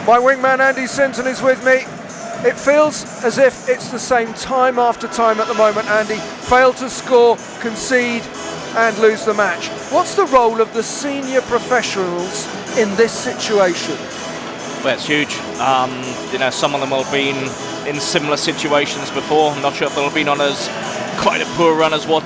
My wingman Andy Sinton is with me. It feels as if it's the same time after time at the moment, Andy. Fail to score, concede and lose the match. What's the role of the senior professionals in this situation? Well, it's huge. Some of them will have been in similar situations before. I'm not sure if they'll have been on as quite a poor run as what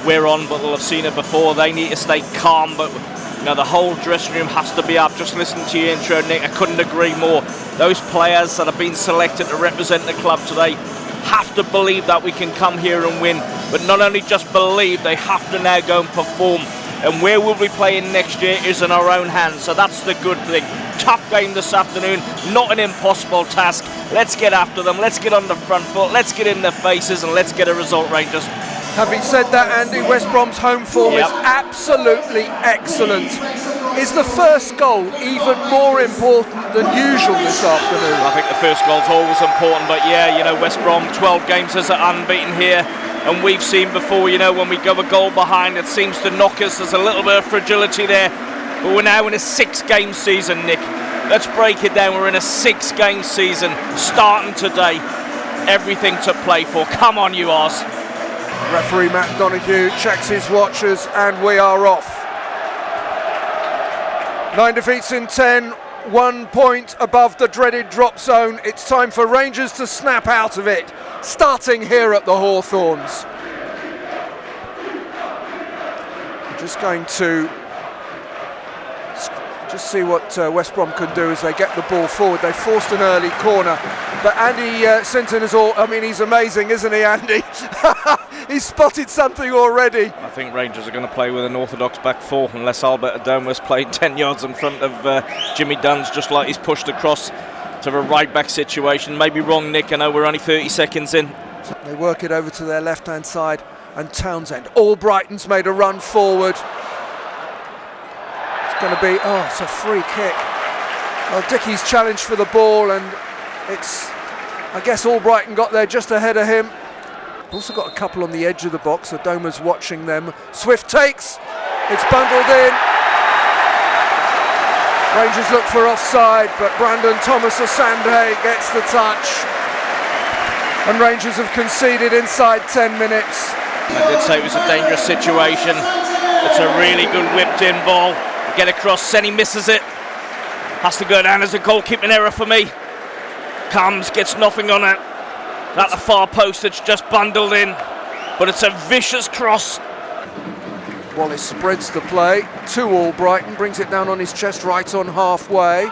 we're on, but they'll have seen it before. They need to stay calm, but the whole dressing room has to be up. Just listen to your intro, Nick. I couldn't agree more. Those players that have been selected to represent the club today have to believe that we can come here and win, but not only just believe, they have to now go and perform. And where we'll be playing next year is in our own hands, so that's the good thing. Tough game this afternoon, not an impossible task. Let's get after them, let's get on the front foot, let's get in their faces and let's get a result, Rangers. Having said that, Andy, West Brom's home form is absolutely excellent. Is the first goal even more important than usual this afternoon? I think the first goal's always important, but West Brom, 12 games as unbeaten here, and we've seen before, when we go a goal behind, it seems to knock us. There's a little bit of fragility there, but we're now in a 6-game season, Nick. Let's break it down. We're in a 6-game season, starting today. Everything to play for. Come on, you Oz. Referee Matt Donoghue checks his watches and we are off. 9 defeats in 10, 1 point above the dreaded drop zone. It's time for Rangers to snap out of it, starting here at the Hawthorns. I'm just going to see what West Brom can do as they get the ball forward. They forced an early corner, but Andy Sinton he's amazing, isn't he, Andy? He's spotted something already. I think Rangers are going to play with an orthodox back four unless Albert Adoma's playing 10 yards in front of Jimmy Duns, just like he's pushed across to a right back situation. Maybe wrong, Nick, I know we're only 30 seconds in. They work it over to their left hand side and Townsend. Albrighton's made a run forward. Going to be, it's a free kick. Well, Dickey's challenged for the ball and I guess Albrighton got there just ahead of him. Also got a couple on the edge of the box, Adoma's watching them. Swift takes, it's bundled in. Rangers look for offside, but Brandon Thomas-Asante gets the touch. And Rangers have conceded inside 10 minutes. I did say it was a dangerous situation. It's a really good whipped in ball. Get across, Senny misses it. Has to go down as a goalkeeping error for me. Comes, gets nothing on it. At the far post, it's just bundled in. But it's a vicious cross. Wallace spreads the play to Albrighton, brings it down on his chest right on halfway.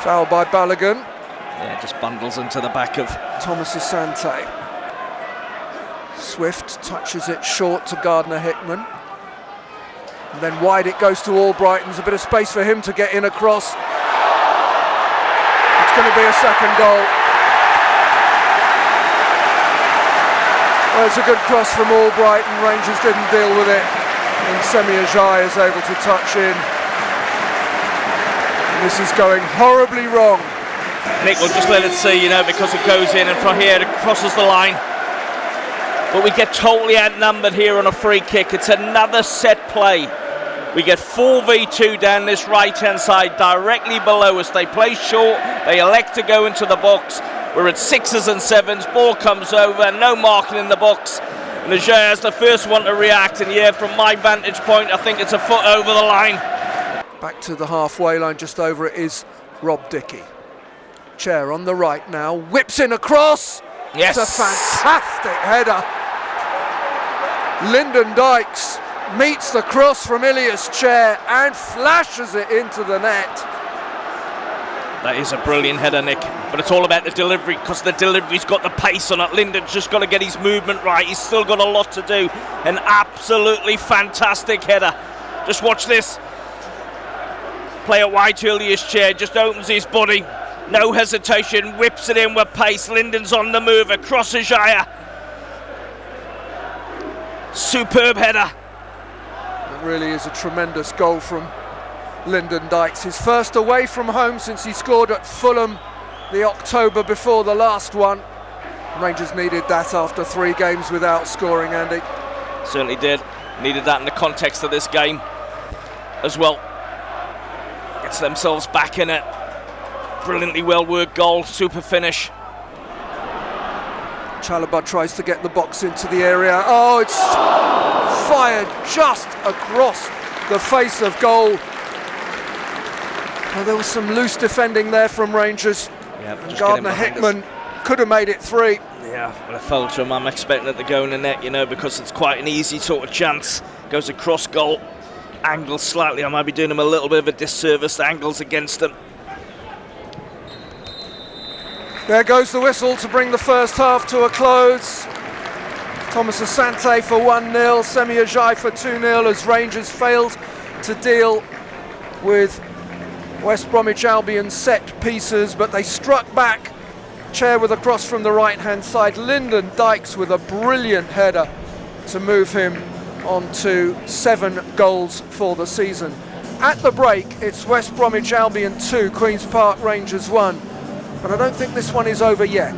Foul by Balogun. Yeah, just bundles into the back of Thomas-Asante. Swift touches it short to Gardner-Hickman. And then wide it goes to Albrighton. There's a bit of space for him to get in across. It's going to be a second goal. Well, it's a good cross from Albrighton. Rangers didn't deal with it. And Semi Ajayi is able to touch in. And this is going horribly wrong. Nick will just let it see, because it goes in and from here it crosses the line. But we get totally outnumbered here on a free kick. It's another set play. We get 4v2 down this right-hand side, directly below us. They play short, they elect to go into the box. We're at 6s and 7s, ball comes over, no marking in the box. And Ajayi is the first one to react, and from my vantage point, I think it's a foot over the line. Back to the halfway line, just over it is Rob Dickey. Chair on the right now, whips in across. Yes. It's a fantastic header. Lyndon Dykes meets the cross from Ilias Chair and flashes it into the net. That is a brilliant header, Nick, but it's all about the delivery, because the delivery's got the pace on it. Lyndon's just got to get his movement right. He's still got a lot to do. An absolutely fantastic header. Just watch this. Player wide to Ilias Chair, just opens his body. No hesitation, whips it in with pace. Lyndon's on the move, across Ajayi. Superb header. It really is a tremendous goal from Lyndon Dykes. His first away from home since he scored at Fulham the October before the last one. Rangers needed that after 3 games without scoring, Andy. Certainly did. Needed that in the context of this game as well. Gets themselves back in it. Brilliantly well-worked goal, super finish. Chalobah tries to get the box into the area. Oh, it's fired just across the face of goal. Well, there was some loose defending there from Rangers. Yep, and Gardner-Hickman could have made it 3. Yeah, well, I felt to him. I'm expecting it to go in the net, you know, because it's quite an easy sort of chance. Goes across goal, angles slightly. I might be doing him a little bit of a disservice. The angles against him. There goes the whistle to bring the first half to a close. Thomas Asante for 1-0, Semi Ajayi for 2-0 as Rangers failed to deal with West Bromwich Albion's set pieces, but they struck back. Chair with a cross from the right-hand side. Lyndon Dykes with a brilliant header to move him on to 7 goals for the season. At the break, it's West Bromwich Albion 2, Queen's Park Rangers 1. But I don't think this one is over yet.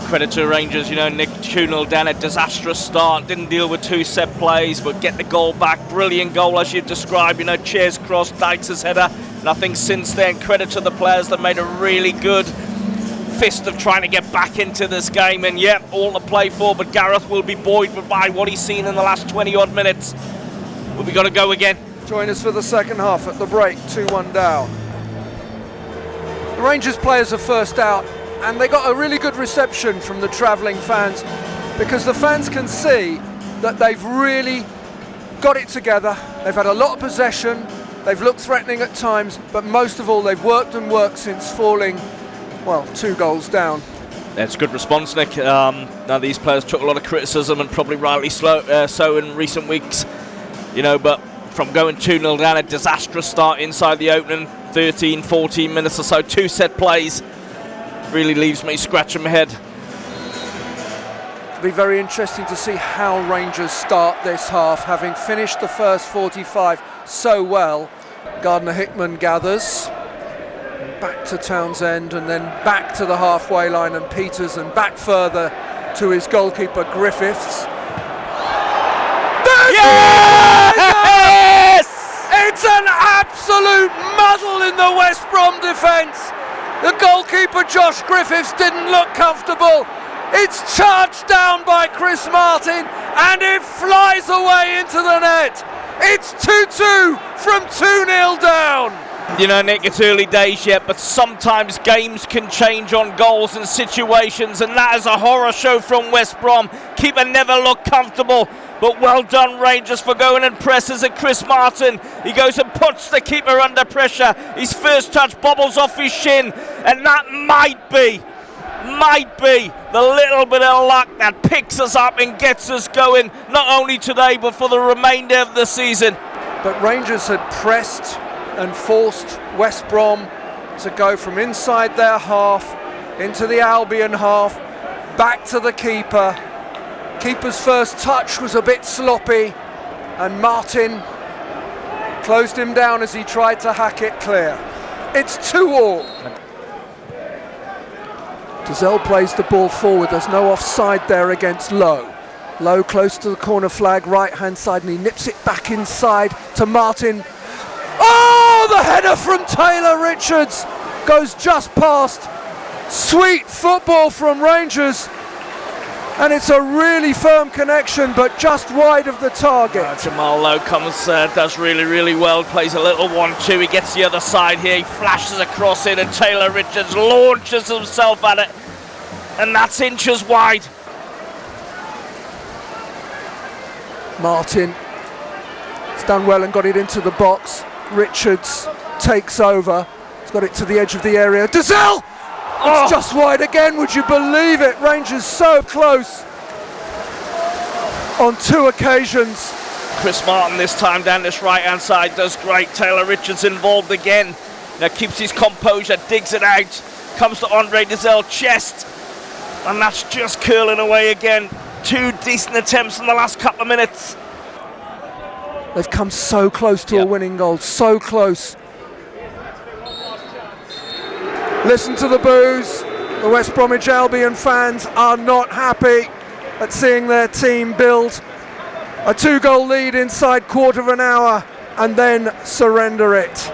Credit to Rangers, you know, Nick 2-0 down, a disastrous start, didn't deal with 2 set plays, but get the goal back. Brilliant goal, as you've described, you know, Chair's cross, Dykes' header. And I think since then, credit to the players that made a really good fist of trying to get back into this game. And yeah, all to play for, but Gareth will be buoyed by what he's seen in the last 20-odd minutes. But we got to go again. Join us for the second half at the break, 2-1 down. The Rangers players are first out, and they got a really good reception from the travelling fans, because the fans can see that they've really got it together. They've had a lot of possession, they've looked threatening at times, but most of all they've worked and worked since falling, well, 2 goals down. That's a good response, Nick. Now these players took a lot of criticism, and probably rightly so in recent weeks, you know, but from going 2-0 down, a disastrous start inside the opening 13, 14 minutes or so, 2 set plays, really leaves me scratching my head. It'll be very interesting to see how Rangers start this half, having finished the first 45 so well. Gardner-Hickman gathers, back to Townsend, and then back to the halfway line, and Peters, and back further to his goalkeeper Griffiths. Yes! It's an absolute muddle in the West Brom defence. The goalkeeper Josh Griffiths didn't look comfortable. It's charged down by Chris Martin, and it flies away into the net. It's 2-2 from 2-0 down. You know, Nick, it's early days yet, but sometimes games can change on goals and situations, and that is a horror show from West Brom. Keeper never looked comfortable, but well done Rangers for going and presses at Chris Martin. He goes and puts the keeper under pressure. His first touch bobbles off his shin, and that might be the little bit of luck that picks us up and gets us going, not only today but for the remainder of the season. But Rangers had pressed and forced West Brom to go from inside their half into the Albion half, back to the keeper. Keeper's first touch was a bit sloppy, and Martin closed him down as he tried to hack it clear. It's 2-2. Dazelle plays the ball forward. There's no offside there against Lowe. Lowe close to the corner flag, right hand side, and he nips it back inside to Martin. Oh, the header from Taylor Richards goes just past. Sweet football from Rangers, and it's a really firm connection, but just wide of the target. Jamal Lowe comes, does really well, plays a little 1-2, he gets the other side here, he flashes across it, and Taylor Richards launches himself at it, and that's inches wide. Martin has done well and got it into the box. Richards takes over, he's got it to the edge of the area. Dazelle! It's just wide again, would you believe it? Rangers so close on 2 occasions. Chris Martin this time down this right hand side does great. Taylor Richards involved again. Now keeps his composure, digs it out, comes to Andre Dazelle, chest, and that's just curling away again. 2 decent attempts in the last couple of minutes. They've come so close to a winning goal, so close. Listen to the boos. The West Bromwich Albion fans are not happy at seeing their team build a 2-goal lead inside quarter of an hour and then surrender it.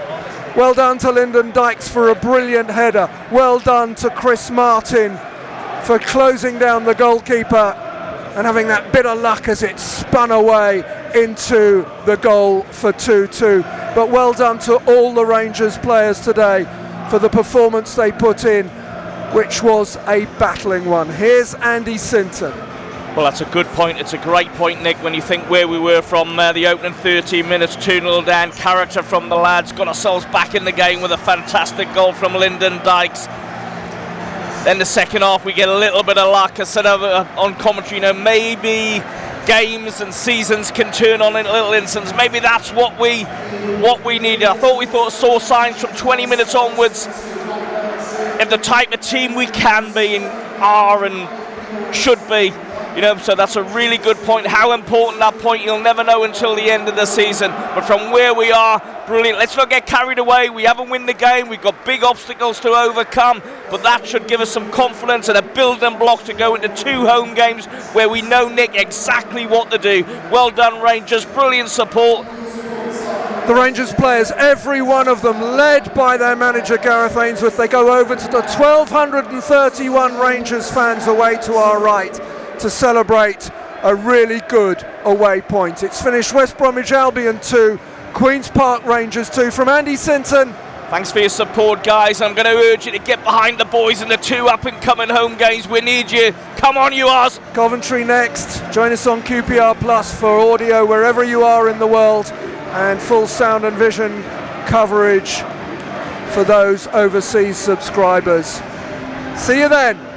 Well done to Lyndon Dykes for a brilliant header. Well done to Chris Martin for closing down the goalkeeper and having that bit of luck as it spun away into the goal for 2-2. But well done to all the Rangers players today for the performance they put in, which was a battling one. Here's Andy Sinton. Well, that's a good point. It's a great point, Nick, when you think where we were from the opening 13 minutes, 2-0 down. Character from the lads, got ourselves back in the game with a fantastic goal from Lyndon Dykes. Then the second half, we get a little bit of luck. I said on commentary, maybe games and seasons can turn on in little instance. Maybe that's what we needed. I thought we saw signs from 20 minutes onwards of the type of team we can be and are and should be. So that's a really good point. How important that point, you'll never know until the end of the season. But from where we are, brilliant. Let's not get carried away. We haven't won the game. We've got big obstacles to overcome. But that should give us some confidence and a building block to go into 2 home games where we know, Nick, exactly what to do. Well done, Rangers. Brilliant support. The Rangers players, every one of them, led by their manager Gareth Ainsworth. They go over to the 1,231 Rangers fans away to our right to celebrate a really good away point. It's finished West Bromwich Albion 2, Queen's Park Rangers 2. From Andy Sinton. Thanks for your support, guys. I'm going to urge you to get behind the boys in the 2 up-and-coming home games. We need you. Come on, you Oz. Coventry next. Join us on QPR Plus for audio wherever you are in the world, and full sound and vision coverage for those overseas subscribers. See you then.